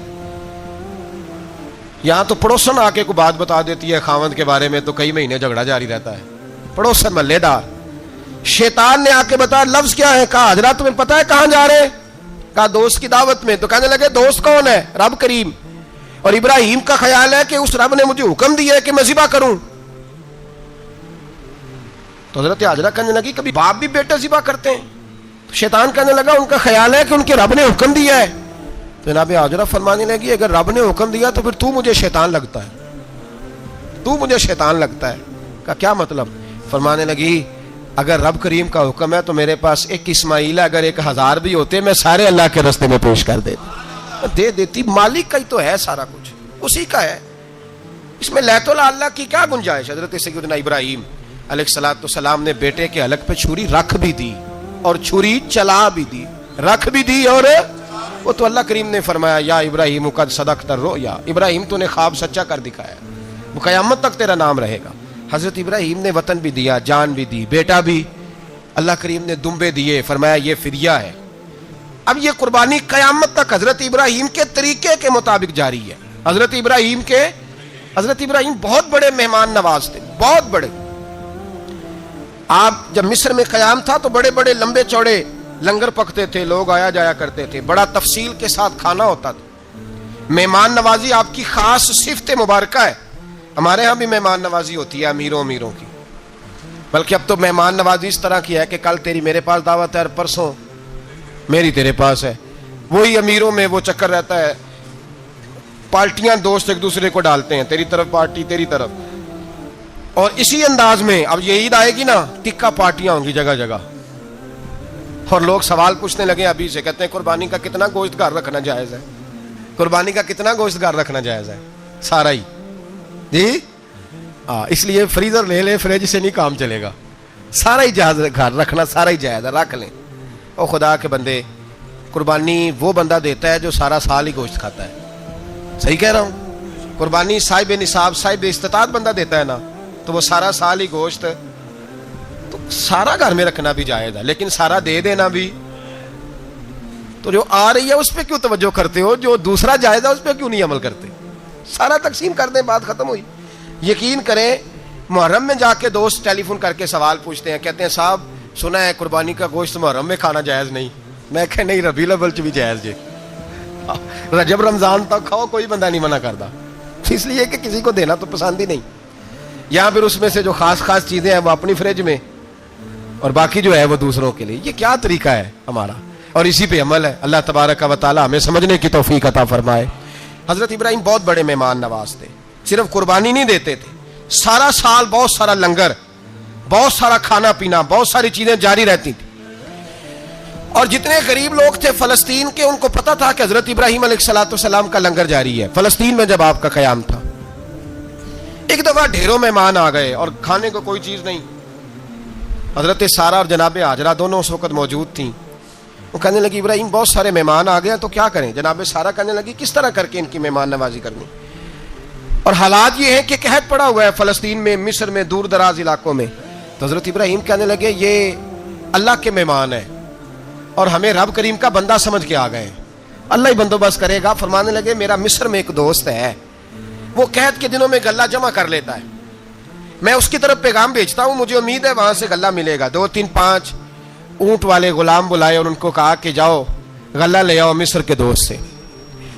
یہاں تو پڑوسن آ کے کوئی بات بتا دیتی ہے خاوند کے بارے میں تو کئی مہینے جھگڑا جاری رہتا ہے. پڑوسن محلے دار، شیطان نے آ کے بتایا لفظ کیا ہے؟ کہا حضرت تمہیں پتا ہے کہاں جا رہے ہیں؟ کہا دوست کی دعوت میں. تو کہنے لگے دوست کون ہے؟ رب کریم. اور ابراہیم کا خیال ہے کہ اس رب نے مجھے حکم دیا ہے کہ میں ذبح کروں. تو حضرت حاجرہ کہنے لگی کبھی باپ بھی بیٹے ذبح کرتے ہیں؟ تو شیطان کہنے لگا ان کا خیال ہے کہ ان کے رب نے حکم دیا ہے. تو جناب حاجرہ فرمانے لگی اگر رب نے حکم دیا تو پھر تو مجھے شیطان لگتا ہے، تو مجھے شیطان لگتا ہے. کہا کیا مطلب؟ فرمانے لگی اگر رب کریم کا حکم ہے تو میرے پاس ایک اسماعیل ہے، اگر 1000 بھی ہوتے میں سارے اللہ کے راستے میں پیش کر دے دیتی. مالک کا ہی تو ہے سارا کچھ، اسی کا ہے، اس میں لیت اللہ کی کیا گنجائش؟ حضرت سیدنا ابراہیم علیہ السلام نے بیٹے کے حلق پہ چھری رکھ بھی دی اور چھری چلا بھی دی، رکھ بھی دی. اور وہ تو اللہ کریم نے فرمایا یا ابراہیم قد صدقت الرؤیا، ابراہیم تو نے خواب سچا کر دکھایا، وہ قیامت تک تیرا نام رہے گا. حضرت ابراہیم نے وطن بھی دیا، جان بھی دی، بیٹا بھی. اللہ کریم نے دمبے دیے، فرمایا یہ فدیہ ہے. اب یہ قربانی قیامت تک حضرت ابراہیم کے طریقے کے مطابق جاری ہے. حضرت ابراہیم بہت بڑے مہمان نواز تھے، بہت بڑے. آپ جب مصر میں قیام تھا تو بڑے بڑے لمبے چوڑے لنگر پکتے تھے، لوگ آیا جایا کرتے تھے، بڑا تفصیل کے ساتھ کھانا ہوتا تھا. مہمان نوازی آپ کی خاص صفت مبارکہ ہے. ہمارے ہاں بھی مہمان نوازی ہوتی ہے امیروں کی، بلکہ اب تو مہمان نوازی اس طرح کی ہے کہ کل تیری میرے پاس دعوت ہے اور پرسوں میری تیرے پاس ہے. وہی امیروں میں وہ چکر رہتا ہے، پارٹیاں دوست ایک دوسرے کو ڈالتے ہیں، تیری طرف پارٹی تیری طرف. اور اسی انداز میں اب یہ عید آئے گی نا، ٹکا پارٹیاں ہوں گی جگہ جگہ. اور لوگ سوال پوچھنے لگے ابھی سے، کہتے ہیں قربانی کا کتنا گوشت گھر رکھنا جائز ہے؟ قربانی کا کتنا گوشت گھر رکھنا جائز ہے؟ سارا ہی جی. اس لیے فریزر لے لیں، فریج سے نہیں کام چلے گا. سارا ہی جائز گھر رکھنا، سارا ہی جائز ہے، رکھ لیں. اور خدا کے بندے، قربانی وہ بندہ دیتا ہے جو سارا سال ہی گوشت کھاتا ہے. صحیح کہہ رہا ہوں؟ قربانی صاحب نصاب، صاحب استطاعت بندہ دیتا ہے نا، تو وہ سارا سال ہی گوشت، تو سارا گھر میں رکھنا بھی جائز ہے، لیکن سارا دے دینا بھی. تو جو آ رہی ہے اس پہ کیوں توجہ کرتے ہو؟ جو دوسرا جائز ہے اس پہ کیوں نہیں عمل کرتے؟ سارا تقسیم کر دیں، بات ختم ہوئی. یقین کریں محرم میں جا کے دوست ٹیلی فون کر کے سوال پوچھتے ہیں، کہتے ہیں صاحب سنا ہے قربانی کا گوشت محرم میں کھانا جائز نہیں. میں کہ نہیں، ربیع الاول چ بھی جائز جی، رجب رمضان تک کھاؤ، کوئی بندہ نہیں منع کرتا. اس لیے کہ کسی کو دینا تو پسند ہی نہیں. یا پھر اس میں سے جو خاص چیزیں ہیں وہ اپنی فریج میں، اور باقی جو ہے وہ دوسروں کے لیے. یہ کیا طریقہ ہے ہمارا؟ اور اسی پہ عمل ہے. اللہ تبارک و تعالی ہمیں سمجھنے کی توفیق عطا فرمائے. حضرت ابراہیم بہت بڑے مہمان نواز تھے. صرف قربانی نہیں دیتے تھے، سارا سال بہت سارا لنگر، بہت سارا کھانا پینا، بہت ساری چیزیں جاری رہتی تھی. اور جتنے غریب لوگ تھے فلسطین کے، ان کو پتا تھا کہ حضرت ابراہیم علیہ السلام کا لنگر جاری ہے. فلسطین میں جب آپ کا قیام تھا، ایک دفعہ ڈھیروں مہمان آ گئے اور کھانے کو کوئی چیز نہیں. حضرت سارہ اور جناب حاجرہ دونوں اس وقت موجود تھیں. وہ کہنے لگی ابراہیم بہت سارے مہمان آ گئے تو کیا کریں؟ جناب سارہ کہنے لگی کس طرح کر کے ان کی مہمان نوازی کرنی؟ اور حالات یہ ہیں کہ قحط پڑا ہوا ہے فلسطین میں، مصر میں، دور دراز علاقوں میں. تو حضرت ابراہیم کہنے لگے یہ اللہ کے مہمان ہیں اور ہمیں رب کریم کا بندہ سمجھ کے آ گئے، اللہ ہی بندوبست کرے گا. فرمانے لگے میرا مصر میں ایک دوست ہے، وہ قحط کے دنوں میں غلہ جمع کر لیتا ہے، میں اس کی طرف پیغام بھیجتا ہوں، مجھے امید ہے وہاں سے غلہ ملے گا. 2 3 5 اونٹ والے غلام بلائے اور ان کو کہا کہ جاؤ غلہ لے آؤ مصر کے دوست سے.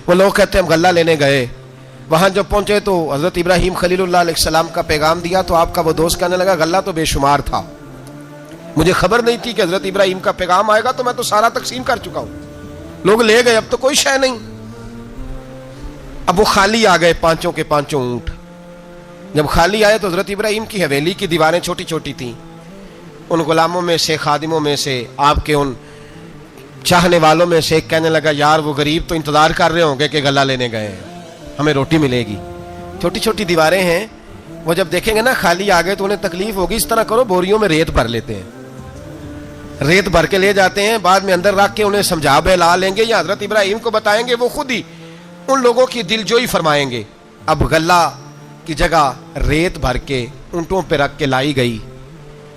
وہ لوگ کہتے ہیں ہم غلہ لینے گئے, وہاں جب پہنچے تو حضرت ابراہیم خلیل اللہ علیہ السلام کا پیغام دیا تو آپ کا وہ دوست کہنے لگا غلہ تو بے شمار تھا, مجھے خبر نہیں تھی کہ حضرت ابراہیم کا پیغام آئے گا, تو میں تو سارا تقسیم کر چکا ہوں. لوگ لے گئے, اب تو کوئی شے نہیں. اب وہ خالی آ گئے, پانچوں کے پانچوں اونٹ. جب خالی آئے تو حضرت ابراہیم کی حویلی کی دیواریں چھوٹی چھوٹی تھیں. ان غلاموں میں سے, خادموں میں سے, آپ کے ان چاہنے والوں میں سے ایک کہنے لگا یار وہ غریب تو انتظار کر رہے ہوں گے کہ غلہ لینے گئے ہیں, ہمیں روٹی ملے گی. چھوٹی چھوٹی دیواریں ہیں, وہ جب دیکھیں گے نا خالی آ گئے تو انہیں تکلیف ہوگی. اس طرح کرو بوریوں میں ریت بھر لیتے ہیں, ریت بھر کے لے جاتے ہیں, بعد میں اندر رکھ کے انہیں سمجھا بہلا لیں گے یا حضرت ابراہیم کو بتائیں گے, وہ خود ہی ان لوگوں کی دل جوئی فرمائیں گے. اب غلہ کی جگہ ریت بھر کے اونٹوں پہ رکھ کے لائی گئی.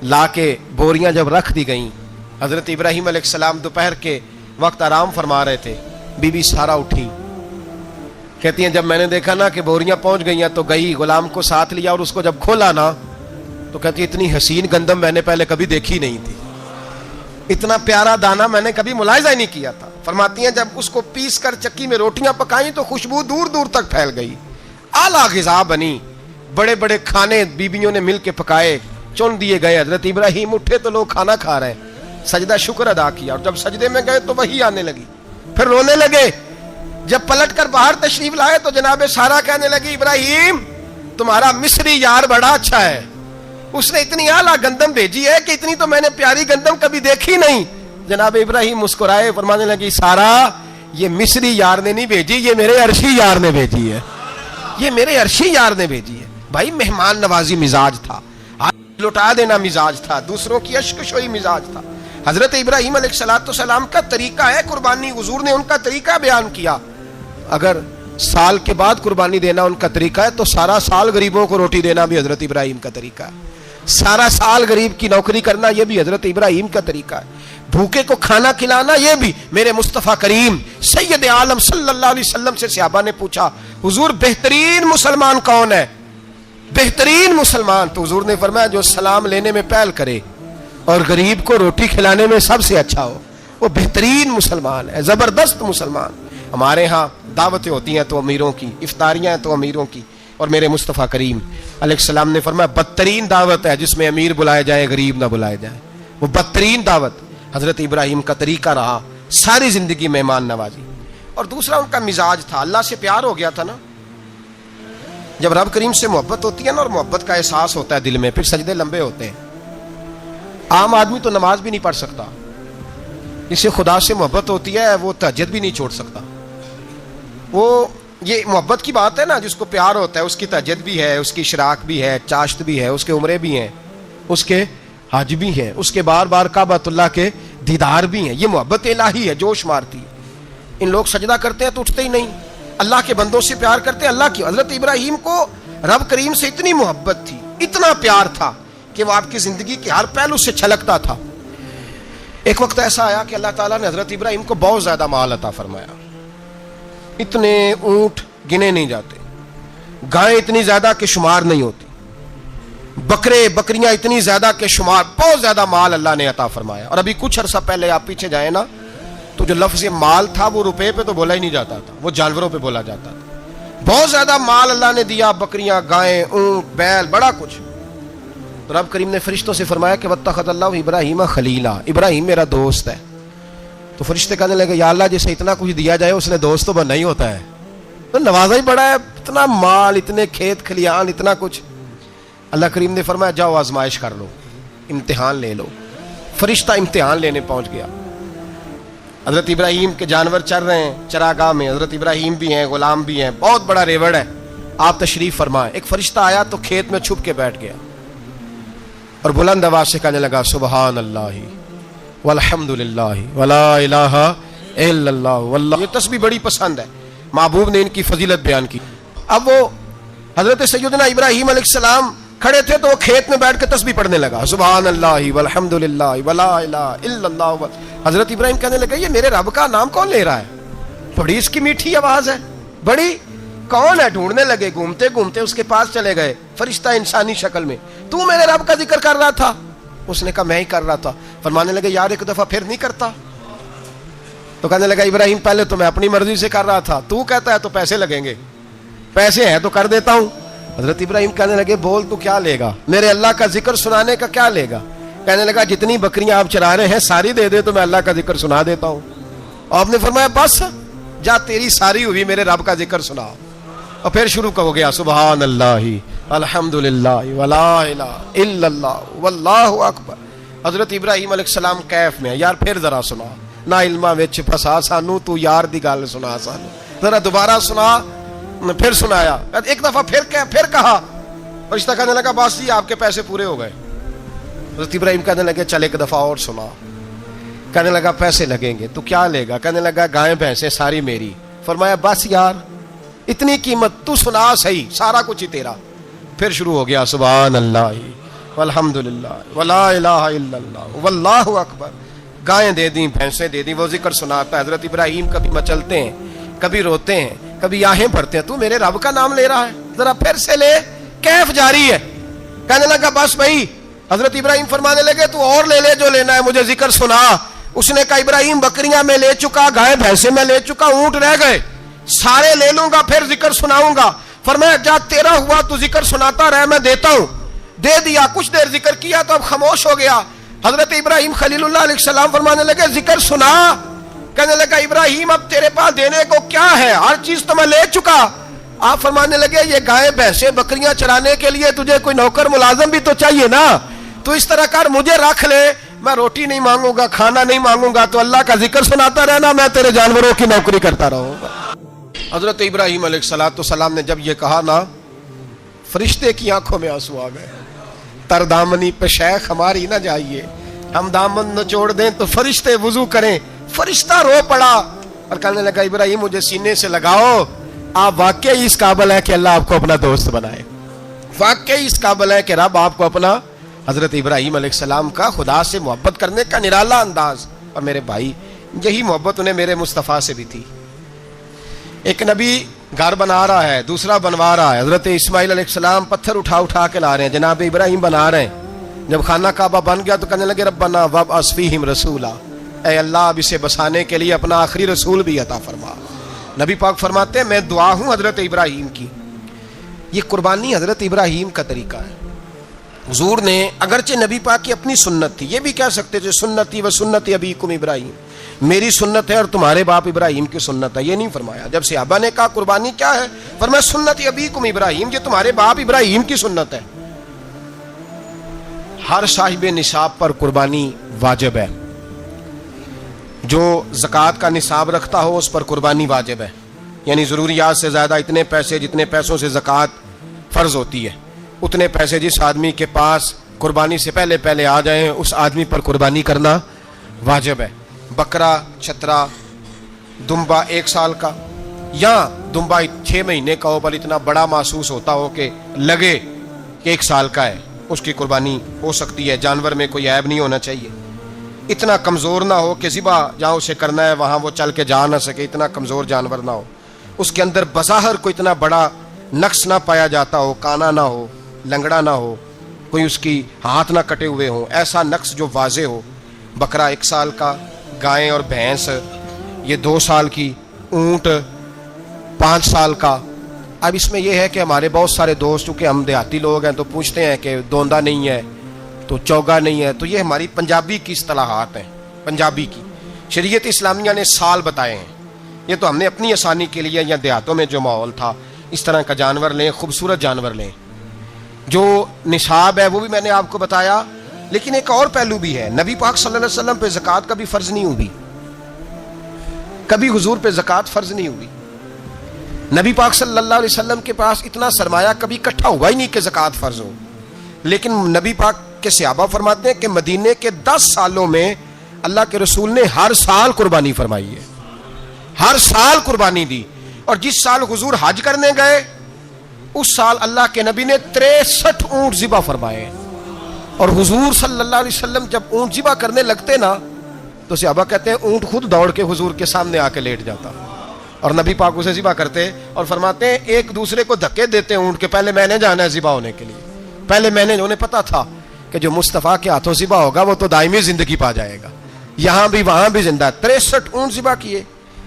لا کے بوریاں جب رکھ دی گئیں, حضرت ابراہیم علیہ السلام دوپہر کے وقت آرام فرما رہے تھے. بی بی سارا اٹھی, کہتی ہیں جب میں نے دیکھا نا کہ بوریاں پہنچ گئی ہیں تو گئی, غلام کو ساتھ لیا اور اس کو جب کھولا نا تو کہتی ہے اتنی حسین گندم میں نے پہلے کبھی دیکھی نہیں تھی, اتنا پیارا دانہ میں نے کبھی ملاحظہ ہی نہیں کیا تھا. فرماتی ہیں جب اس کو پیس کر چکی میں روٹیاں پکائیں تو خوشبو دور دور تک پھیل گئی. اعلیٰ غذا بنی, بڑے بڑے کھانے بیبیوں نے مل کے پکائے, چن دیے گئے. حضرت ابراہیم اٹھے تو لوگ کھانا کھا رہے ہیں, سجدہ شکر ادا کیا, اور جب سجدے میں گئے تو وہی آنے لگی, پھر رونے لگے. جب پلٹ کر باہر تشریف لائے تو جناب سارا کہنے لگی ابراہیم تمہارا مصری یار بڑا اچھا ہے, اس نے اتنی اعلیٰ گندم بھیجی ہے کہ اتنی تو میں نے پیاری گندم کبھی دیکھی نہیں. جناب ابراہیم مسکرائے, فرمانے لگی سارا یہ مصری یار نے نہیں بھیجی, یہ میرے عرشی یار نے بھیجی ہے, یہ میرے عرشی یار نے بھیجی ہے. بھائی مہمان نوازی مزاج تھا, لٹا دینا مزاج تھا, دوسروں کی اشک شوئی مزاج تھا. حضرت ابراہیم علیہ السلام کا طریقہ ہے قربانی, حضور نے ان کا طریقہ بیان کیا. اگر سال کے بعد قربانی دینا ان کا طریقہ ہے تو سارا سال غریبوں کو روٹی دینا بھی حضرت ابراہیم کا طریقہ ہے. سارا سال غریب کی نوکری کرنا یہ بھی حضرت ابراہیم کا طریقہ ہے. بھوکے کو کھانا کھلانا یہ بھی. میرے مصطفیٰ کریم سید عالم صلی اللہ علیہ وسلم سے صحابہ نے پوچھا حضور بہترین مسلمان کون ہے, بہترین مسلمان؟ تو حضور نے فرمایا جو سلام لینے میں پہل کرے اور غریب کو روٹی کھلانے میں سب سے اچھا ہو, وہ بہترین مسلمان ہے, زبردست مسلمان. ہمارے ہاں دعوتیں ہوتی ہیں تو امیروں کی, افطاریاں ہیں تو امیروں کی, اور میرے مصطفیٰ کریم علیہ السلام نے فرمایا بدترین دعوت ہے جس میں امیر بلائے جائے غریب نہ بلائے جائے, وہ بدترین دعوت. حضرت ابراہیم کا طریقہ رہا ساری زندگی مہمان نوازی. اور دوسرا ان کا مزاج تھا, اللہ سے پیار ہو گیا تھا نا. جب رب کریم سے محبت ہوتی ہے نا, اور محبت کا احساس ہوتا ہے دل میں, پھر سجدے لمبے ہوتے ہیں. عام آدمی تو نماز بھی نہیں پڑھ سکتا, اسے خدا سے محبت ہوتی ہے وہ تہجد بھی نہیں چھوڑ سکتا. وہ یہ محبت کی بات ہے نا, جس کو پیار ہوتا ہے اس کی تہجد بھی ہے, اس کی اشراق بھی ہے, چاشت بھی ہے, اس کے عمرے بھی ہیں, اس کے حج بھی ہیں, اس کے بار بار کعبۃ اللہ کے دیدار بھی ہیں. یہ محبت الہی ہے, جوش مارتی ہے. ان لوگ سجدہ کرتے ہیں تو اٹھتے ہی نہیں, اللہ کے بندوں سے پیار کرتے ہیں, اللہ کی. حضرت ابراہیم کو رب کریم سے اتنی محبت تھی, اتنا پیار تھا کہ وہ آپ کی زندگی کے ہر پہلو سے چھلکتا تھا. ایک وقت ایسا آیا کہ اللہ تعالیٰ نے حضرت ابراہیم کو بہت زیادہ مال عطا فرمایا. اتنے اونٹ گنے نہیں جاتے, گائیں اتنی زیادہ کہ شمار نہیں ہوتی, بکرے بکریاں اتنی زیادہ کہ شمار, بہت زیادہ مال اللہ نے عطا فرمایا. اور ابھی کچھ عرصہ پہلے آپ پیچھے جائیں نا تو جو لفظ مال تھا وہ روپے پہ تو بولا ہی نہیں جاتا تھا, وہ جانوروں پہ بولا جاتا تھا. بہت زیادہ مال اللہ نے دیا, بکریاں, گائیں, اونٹ, بیل, بڑا کچھ. تو رب کریم نے فرشتوں سے فرمایا کہ واتخذ اللہ ابراہیم خلیلا, ابراہیم میرا دوست ہے. تو فرشتے کہنے لگے یا اللہ جسے اتنا کچھ دیا جائے اس نے دوست تو بننا ہی ہوتا ہے, تو نوازا ہی بڑا ہے, اتنا مال, اتنے کھیت کھلیان, اتنا کچھ. اللہ کریم نے فرمایا جاؤ آزمائش کر لو, امتحان لے لو. فرشتہ امتحان لینے پہنچ گیا. حضرت ابراہیم کے جانور چر رہے ہیں چراگاہ میں, حضرت ابراہیم بھی ہیں, غلام بھی ہیں, بہت بڑا ریوڑ ہے, آپ تشریف فرمائیں. ایک فرشتہ آیا تو کھیت میں چھپ کے بیٹھ گیا اور بلند آواز سے کہنے لگا سبحان اللہ والحمد للہ ولا الہ الا اللہ واللہ. یہ تسبیح بڑی پسند ہے, محبوب نے ان کی فضیلت بیان کی. اب وہ حضرت سیدنا ابراہیم علیہ السلام کھڑے تھے تو وہ کھیت میں بیٹھ کے تسبیح پڑھنے لگا سبحان اللہ والحمد للہ ولا الہ الا اللہ. حضرت ابراہیم کہنے لگے یہ میرے رب کا نام کون لے رہا ہے, بڑی اس کی میٹھی آواز ہے, بڑی, کون ہے؟ ڈھونڈنے لگے, گھومتے گھومتے اس کے پاس چلے گئے. فرشتہ انسانی شکل میں, تو میرے رب کا ذکر کر رہا تھا؟ اس نے کہا میں ہی کر رہا تھا. فرمانے لگے یار ایک دفعہ پھر نہیں کرتا؟ تو کہنے لگا ابراہیم پہلے تو میں اپنی مرضی سے کر رہا تھا، تو کہتا ہے تو پیسے لگیں گے، پیسے ہیں تو کر دیتا ہوں۔ حضرت ابراہیم کہنے لگے بول تو کیا لے گا، میرے اللہ کا ذکر سنانے کا کیا لے گا؟ کہنے لگا جتنی بکریاں آپ چرا رہے ہیں ساری دے دے تو میں اللہ کا ذکر سنا دیتا ہوں۔ اور آپ نے فرمایا بس جا تیری ساری ہوئی، میرے رب کا ذکر سنا۔ اور پھر شروع ہو گیا سبحان اللہ الحمدللہ ولا الہ الا اللہ واللہ اکبر۔ حضرت ابراہیم علیہ السلام کیف میں یار پھر ذرا سنا، نہ علماں وچ پھسا سانو، تو یار دی گل سنا سانو، ذرا دوبارہ سنا۔ پھر سنایا، ایک دفعہ پھر کہا، فرشتہ کہنے لگا بس جی آپ کے پیسے پورے ہو گئے۔ حضرت ابراہیم کہنے لگے چل ایک دفعہ اور سنا۔ کہنے لگا پیسے لگیں گے، تو کیا لے گا؟ کہنے لگا گائیں بھینسیں ساری میری۔ فرمایا بس یار اتنی قیمت، تو سنا صحیح، سارا کچھ ہی تیرا۔ پھر شروع ہو گیا سبحان اللہ والحمدللہ ولا الہ الا اللہ واللہ اکبر۔ گائیں دے دیں، بھینسیں دے دیں، وہ ذکر سناتا ہے۔ حضرت ابراہیم کبھی مچلتے ہیں، کبھی روتے ہیں، کبھی آہیں پڑھتے ہیں، تو میرے رب کا نام لے رہا ہے، ذرا پھر سے لے۔ کیف جاری ہے۔ کہنے لگا بس بھائی۔ حضرت ابراہیم فرمانے لگے تو اور لے لے جو لینا ہے، مجھے ذکر سنا۔ اس نے کہا ابراہیم بکریاں میں لے چکا، گائے بھینسیں میں لے چکا، اونٹ رہ گئے، سارے لے لوں گا پھر ذکر سناؤں گا۔ فرمایا جا تیرا ہوا تو ذکر سناتا رہ، میں دیتا ہوں۔ دے دیا، کچھ دیر ذکر کیا تو اب خاموش ہو گیا۔ حضرت ابراہیم خلیل اللہ علیہ السلام فرمانے لگے ذکر سنا۔ کہنے لگا ابراہیم اب تیرے پاس دینے کو کیا ہے، ہر چیز تو میں لے چکا۔ آپ فرمانے لگے یہ گائے بھینسیں بکریاں چرانے کے لیے تجھے کوئی نوکر ملازم بھی تو چاہیے نا، تو اس طرح کر مجھے رکھ لے، میں روٹی نہیں مانگوں گا، کھانا نہیں مانگوں گا، تو اللہ کا ذکر سناتا رہنا، میں تیرے جانوروں کی نوکری کرتا رہوں گا۔ حضرت ابراہیم علیہ السلام نے جب یہ کہا نا، فرشتے کی آنکھوں میں آنسو آ گئے۔ تر دامنی پہ شیخ ہماری نہ جائیے، ہم دامن نہ چھوڑ دیں تو فرشتے وضو کریں۔ فرشتہ رو پڑا اور کہنے لگا ابراہیم مجھے سینے سے لگاؤ، آپ واقعی اس قابل ہے کہ اللہ آپ کو اپنا دوست بنائے، واقعی اس قابل ہے کہ رب آپ کو اپنا۔ حضرت ابراہیم علیہ السلام کا خدا سے محبت کرنے کا نرالا انداز، اور میرے بھائی یہی محبت انہیں میرے مصطفیٰ سے بھی تھی۔ ایک نبی گھر بنا رہا ہے، دوسرا بنوا رہا ہے۔ حضرت اسماعیل علیہ السلام پتھر اٹھا کے لا رہے ہیں، جناب ابراہیم بنا رہے ہیں۔ جب خانہ کعبہ بن گیا تو کہنے لگے ربنا وابعث فیہم رسولا، اے اللہ اب اسے بسانے کے لیے اپنا آخری رسول بھی عطا فرما۔ نبی پاک فرماتے ہیں میں دعا ہوں حضرت ابراہیم کی۔ یہ قربانی حضرت ابراہیم کا طریقہ ہے۔ حضور نے اگرچہ نبی پاک کی اپنی سنت تھی، یہ بھی کہہ سکتے تھے سنتی و سنت ابیکم ابراہیم، میری سنت ہے اور تمہارے باپ ابراہیم کی سنت ہے، یہ نہیں فرمایا۔ جب صحابہ نے کہا قربانی کیا ہے، فرمایا سنت ابیکم ابراہیم، یہ تمہارے باپ ابراہیم کی سنت ہے۔ ہر صاحب نصاب پر قربانی واجب ہے، جو زکوٰۃ کا نصاب رکھتا ہو اس پر قربانی واجب ہے، یعنی ضروریات سے زیادہ اتنے پیسے جتنے پیسوں سے زکوٰۃ فرض ہوتی ہے، اتنے پیسے جس آدمی کے پاس قربانی سے پہلے آ جائیں اس آدمی پر قربانی کرنا واجب ہے۔ بکرا، چھترا، دمبا 1 سال کا یا دمبا 6 مہینے کا ہو پر اتنا بڑا محسوس ہوتا ہو کہ لگے کہ 1 سال کا ہے، اس کی قربانی ہو سکتی ہے۔ جانور میں کوئی عیب نہیں ہونا چاہیے، اتنا کمزور نہ ہو کہ ذبح جہاں اسے کرنا ہے وہاں وہ چل کے جا نہ سکے، اتنا کمزور جانور نہ ہو، اس کے اندر بظاہر کوئی اتنا بڑا نقص نہ پایا جاتا ہو، کانا نہ ہو، لنگڑا نہ ہو، کوئی اس کی ہاتھ نہ کٹے ہوئے ہوں، ایسا نقص جو واضح ہو۔ بکرا 1 سال کا، گائیں اور بھینس یہ 2 سال کی، اونٹ 5 سال کا۔ اب اس میں یہ ہے کہ ہمارے بہت سارے دوست چونکہ ہم دیہاتی لوگ ہیں تو پوچھتے ہیں کہ دوندا نہیں ہے تو چوگا نہیں ہے، تو یہ ہماری پنجابی کی اصطلاحات ہیں، پنجابی کی۔ شریعت اسلامیہ نے سال بتائے ہیں، یہ تو ہم نے اپنی آسانی کے لیے یا دیہاتوں میں جو ماحول تھا اس طرح کا جانور لیں، خوبصورت جانور لیں۔ جو نصاب ہے وہ بھی میں نے آپ کو بتایا، لیکن ایک اور پہلو بھی ہے، نبی پاک صلی اللہ علیہ وسلم پہ زکوٰۃ کبھی فرض نہیں ہوئی، کبھی حضور پہ زکوٰۃ فرض نہیں ہوئی۔ نبی پاک صلی اللہ علیہ وسلم کے پاس اتنا سرمایہ کبھی اکٹھا ہوا ہی نہیں کہ زکوٰۃ فرض ہو، لیکن نبی پاک کے صحابہ فرماتے ہیں کہ مدینے کے 10 سالوں میں اللہ کے رسول نے ہر سال قربانی فرمائی ہے، ہر سال قربانی دی۔ اور جس سال حضور حج کرنے گئے اس سال اللہ کے نبی نے 63 اونٹ ذبح فرمائے، اور حضور صلی اللہ علیہ وسلم جب اونٹ ذبح کرنے لگتے نا تو صحابہ کہتے ہیں اونٹ خود دوڑ کے حضور کے سامنے آ کے لیٹ جاتا، اور نبی پاک اسے ذبح کرتے اور فرماتے ہیں ایک دوسرے کو دھکے دیتے اونٹ کے، پہلے میں نے جانا ہے ذبح ہونے کے لیے، پہلے میں نے، انہیں پتا تھا کہ جو مصطفیٰ کے ہاتھوں ذبح ہوگا وہ تو دائمی زندگی پا جائے گا، یہاں بھی وہاں بھی زندہ۔ 63 اونٹ ذبح کیے،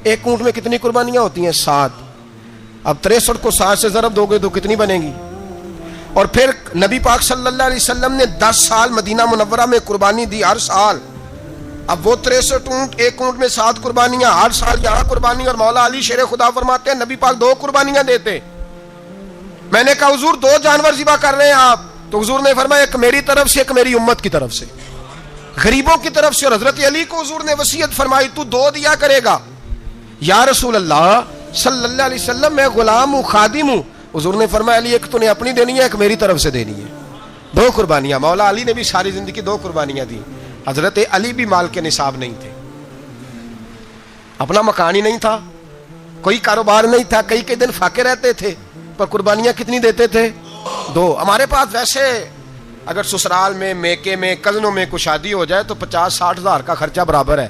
ایک اونٹ میں کتنی قربانیاں ہوتی ہیں؟ 7۔ اب 63 کو 7 سے ضرب دو گے تو کتنی بنے گی؟ اور پھر نبی پاک صلی اللہ علیہ وسلم نے 10 سال مدینہ منورہ میں قربانی دی، ہر سال۔ اب وہ 63 اونٹ، ایک اونٹ میں 7 قربانیاں، ہر سال یہاں قربانی۔ اور مولا علی شیر خدا فرماتے ہیں نبی پاک 2 قربانیاں دیتے۔ میں نے کہا حضور 2 جانور ذبح کر رہے ہیں آپ، تو حضور نے فرمایا ایک میری طرف سے، ایک میری امت کی طرف سے، غریبوں کی طرف سے۔ اور حضرت علی کو حضور نے وصیت فرمائی تو 2 دیا کرے گا۔ یا رسول اللہ صلی اللہ علیہ وسلم میں غلام ہوں، خادم ہوں۔ حضور نے فرمایا علی ایک تو نے اپنی دینی ہے، ایک میری طرف سے دینی ہے۔ 2 قربانیاں۔ مولا علی نے بھی ساری زندگی 2 قربانیاں دی۔ حضرت علی بھی مال کے نصاب نہیں تھے، اپنا مکان ہی نہیں تھا، کوئی کاروبار نہیں تھا، کئی دن فاقے رہتے تھے، پر قربانیاں کتنی دیتے تھے؟ 2۔ ہمارے پاس ویسے اگر سسرال میں، میکے میں، کزنوں میں کوئی شادی ہو جائے تو 50-60 ہزار کا خرچہ برابر ہے،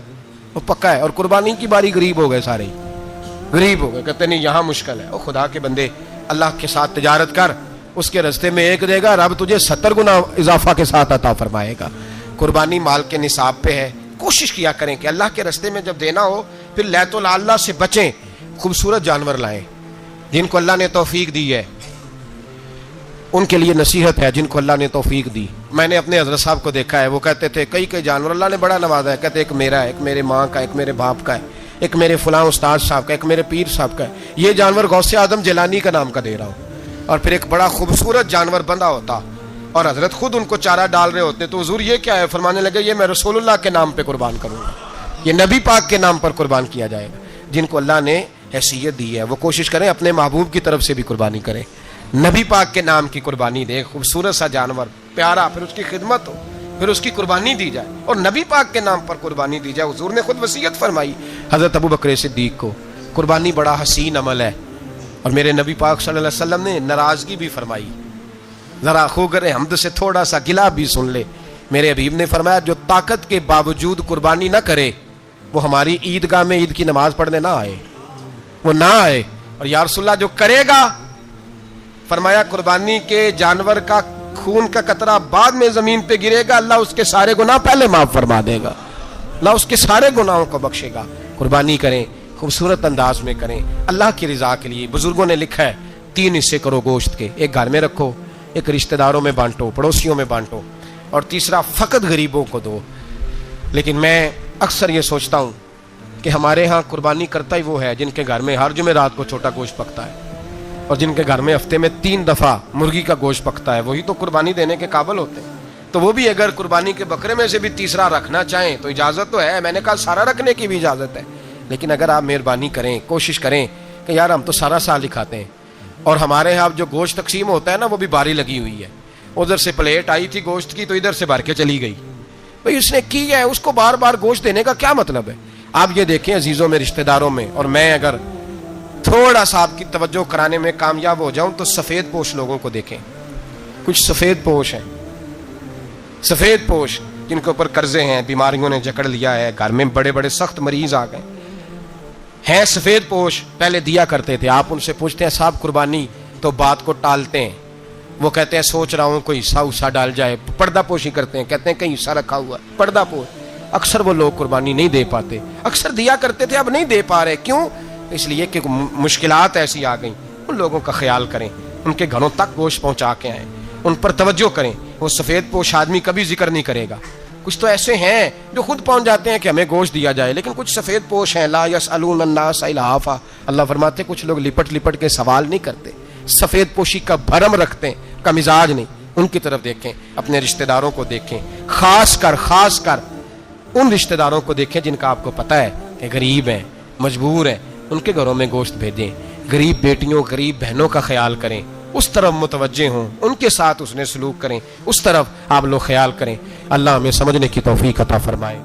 وہ پکا ہے۔ اور قربانی کی باری غریب ہو گئے، سارے غریب ہو گئے، کہتے نہیں یہاں مشکل ہے۔ او خدا کے بندے، اللہ کے ساتھ تجارت کر، اس کے رستے میں 1 دے گا، رب تجھے 70 گنا اضافہ کے ساتھ عطا فرمائے گا۔ قربانی مال کے نصاب پہ ہے۔ کوشش کیا کریں کہ اللہ کے رستے میں جب دینا ہو پھر لیت اللہ سے بچیں، خوبصورت جانور لائیں جن کو اللہ نے توفیق دی ہے۔ ان کے لیے نصیحت ہے جن کو اللہ نے توفیق دی۔ میں نے اپنے حضرت صاحب کو دیکھا ہے، وہ کہتے تھے کئی جانور اللہ نے بڑا نوازا ہے، کہتے ایک میرا ہے، ایک میرے ماں کا، ایک میرے باپ کا ہے، ایک میرے فلاں استاد صاحب کا، ایک میرے پیر صاحب کا ہے۔ یہ جانور غوث اعظم جیلانی کا نام کا دے رہا ہوں۔ اور پھر ایک بڑا خوبصورت جانور بندہ ہوتا اور حضرت خود ان کو چارہ ڈال رہے ہوتے، تو حضور یہ کیا ہے؟ فرمانے لگے یہ میں رسول اللہ کے نام پہ قربان کروں گا، یہ نبی پاک کے نام پر قربان کیا جائے گا۔ جن کو اللہ نے حیثیت دی ہے وہ کوشش کریں اپنے محبوب کی طرف سے بھی قربانی کریں، نبی پاک کے نام کی قربانی دے، خوبصورت سا جانور پیارا، پھر اس کی خدمت ہو، پھر اس کی قربانی دی جائے اور نبی پاک کے نام پر قربانی دی جائے۔ حضور نے خود وصیت فرمائی حضرت ابو بکر صدیق کو، قربانی بڑا حسین عمل ہے۔ اور میرے نبی پاک صلی اللہ علیہ وسلم نے ناراضگی بھی فرمائی، ذرا خوگر حمد سے تھوڑا سا گلا بھی سن لے۔ میرے حبیب نے فرمایا جو طاقت کے باوجود قربانی نہ کرے وہ ہماری عیدگاہ میں عید کی نماز پڑھنے نہ آئے، وہ نہ آئے۔ اور یا رسول اللہ جو کرے گا، فرمایا قربانی کے جانور کا خون کا قطرہ بعد میں زمین پہ گرے گا، اللہ اس کے سارے گناہ پہلے معاف فرما دے گا، اللہ اس کے سارے گناہوں کو بخشے گا۔ قربانی کریں، خوبصورت انداز میں کریں، اللہ کی رضا کے لیے۔ بزرگوں نے لکھا ہے 3 حصے کرو گوشت کے، ایک گھر میں رکھو، ایک رشتہ داروں میں بانٹو، پڑوسیوں میں بانٹو، اور تیسرا فقط غریبوں کو دو۔ لیکن میں اکثر یہ سوچتا ہوں کہ ہمارے ہاں قربانی کرتا ہی وہ ہے جن کے گھر میں ہر جمعرات کو چھوٹا گوشت پکتا ہے، اور جن کے گھر میں ہفتے میں 3 دفعہ مرغی کا گوشت پکتا ہے، وہی تو قربانی دینے کے قابل ہوتے ہیں۔ تو وہ بھی اگر قربانی کے بکرے میں سے بھی تیسرا رکھنا چاہیں تو اجازت تو ہے، میں نے کہا سارا رکھنے کی بھی اجازت ہے، لیکن اگر آپ مہربانی کریں، کوشش کریں کہ یار ہم تو سارا سال ہی کھاتے ہیں، اور ہمارے یہاں جو گوشت تقسیم ہوتا ہے نا وہ بھی باری لگی ہوئی ہے، ادھر سے پلیٹ آئی تھی گوشت کی تو ادھر سے بھر کے چلی گئی، بھئی اس نے کی ہے، اس کو بار بار گوشت دینے کا کیا مطلب ہے؟ آپ یہ دیکھیں عزیزوں میں، رشتہ داروں میں، اور میں اگر تھوڑا سا آپ کی توجہ کرانے میں کامیاب ہو جاؤں تو سفید پوش لوگوں کو دیکھیں، کچھ سفید پوش ہیں، سفید پوش جن کے اوپر قرضے ہیں، بیماریوں نے جکڑ لیا ہے، گھر میں بڑے بڑے سخت مریض آ گئے ہیں، سفید پوش پہلے دیا کرتے تھے۔ آپ ان سے پوچھتے ہیں صاحب قربانی، تو بات کو ٹالتے ہیں، وہ کہتے ہیں سوچ رہا ہوں کوئی حصہ ڈال جائے، پردہ پوشی کرتے ہیں، کہتے ہیں کہیں حصہ رکھا ہوا ہے، پردہ پوش۔ اکثر وہ لوگ قربانی نہیں دے پاتے، اکثر دیا کرتے تھے اب نہیں دے پا رہے، کیوں؟ اس لیے کہ مشکلات ایسی آ گئیں۔ ان لوگوں کا خیال کریں، ان کے گھروں تک گوشت پہنچا کے آئیں، ان پر توجہ کریں۔ وہ سفید پوش آدمی کبھی ذکر نہیں کرے گا، کچھ تو ایسے ہیں جو خود پہنچ جاتے ہیں کہ ہمیں گوشت دیا جائے، لیکن کچھ سفید پوش ہیں لا یسألون الناس الحافا، اللہ فرماتے کچھ لوگ لپٹ لپٹ کے سوال نہیں کرتے، سفید پوشی کا بھرم رکھتے ہیں، کا مزاج نہیں۔ ان کی طرف دیکھیں، اپنے رشتہ داروں کو دیکھیں، خاص کر ان رشتہ داروں کو دیکھیں جن کا آپ کو پتہ ہے کہ غریب ہیں، مجبور ہیں، ان کے گھروں میں گوشت بھیجیں۔ غریب بیٹیوں، غریب بہنوں کا خیال کریں، اس طرف متوجہ ہوں، ان کے ساتھ اس نے سلوک کریں، اس طرف آپ لوگ خیال کریں۔ اللہ ہمیں سمجھنے کی توفیق عطا فرمائے۔